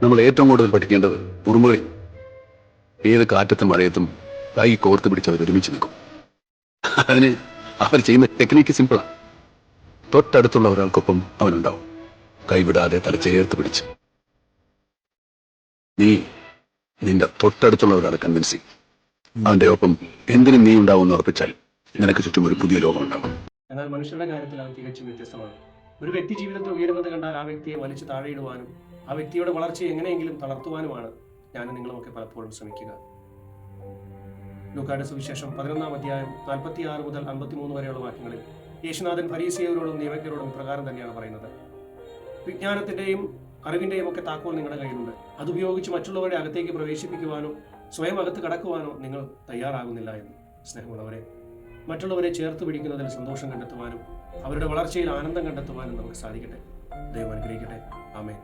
നമ്മൾ ഏറ്റവും കൂടുതൽ പഠിക്കേണ്ടത് ഉറുമുകളിൽ ഏത് കാറ്റത്തും മഴയത്തും കൈ കോർത്ത് പിടിച്ചവർ ഒരുമിച്ച് നിൽക്കും. അതിന് അവർ ചെയ്യുന്ന ടെക്നിക്ക് സിമ്പിളാണ്. തൊട്ടടുത്തുള്ള ഒരാൾക്കൊപ്പം അവനുണ്ടാവും, കൈവിടാതെ തല ചേർത്ത് പിടിച്ച്. നീ നിന്റെ തൊട്ടടുത്തുള്ള ഒരാളെ കൺവിൻസ് ചെയ്യും. അവന്റെ ഒപ്പം എന്തിനും നീ ഉണ്ടാവും എന്ന് ഉറപ്പിച്ചാൽ നിനക്ക് ചുറ്റും ഒരു പുതിയ ലോകം ഉണ്ടാവും. എന്നാൽ മനുഷ്യരുടെ കാര്യത്തിൽ അത് തികച്ചും വ്യത്യസ്തമാണ്. ഒരു വ്യക്തി ജീവിതത്തിൽ ഉയരുന്നത് കണ്ടാൽ ആ വ്യക്തിയെ വലിച്ചു താഴെയിടുവാനും ആ വ്യക്തിയുടെ വളർച്ചയെ എങ്ങനെയെങ്കിലും തളർത്തുവാനുമാണ് ഞാനും നിങ്ങളുമൊക്കെ പലപ്പോഴും ശ്രമിക്കുക. ലൂക്കായുടെ സുവിശേഷം 11-ാം അധ്യായം 46 മുതൽ 53 വരെയുള്ള വാക്യങ്ങളിൽ യേശുനാഥൻ ഫരീസിയരോടും നിയമജ്ഞരോടും ഇപ്രകാരം തന്നെയാണ് പറയുന്നത്: വിജ്ഞാനത്തിന്റെയും അറിവിന്റെയും ഒക്കെ താക്കോൽ നിങ്ങളുടെ കയ്യിലുണ്ട്. അതുപയോഗിച്ച് മറ്റുള്ളവരുടെ അകത്തേക്ക് പ്രവേശിപ്പിക്കുവാനോ സ്വയം അകത്ത് കടക്കുവാനോ നിങ്ങൾ തയ്യാറാകുന്നില്ല എന്ന്. സ്നേഹമുള്ളവരെ, മറ്റുള്ളവരെ ചേർത്ത് പിടിക്കുന്നതിൽ സന്തോഷം കണ്ടെത്തുവാനും അവരുടെ വളർച്ചയിൽ ആനന്ദം കണ്ടെത്തുവാനും നമുക്ക് സാധിക്കട്ടെ. ദൈവം അനുഗ്രഹിക്കട്ടെ. ആമേൻ.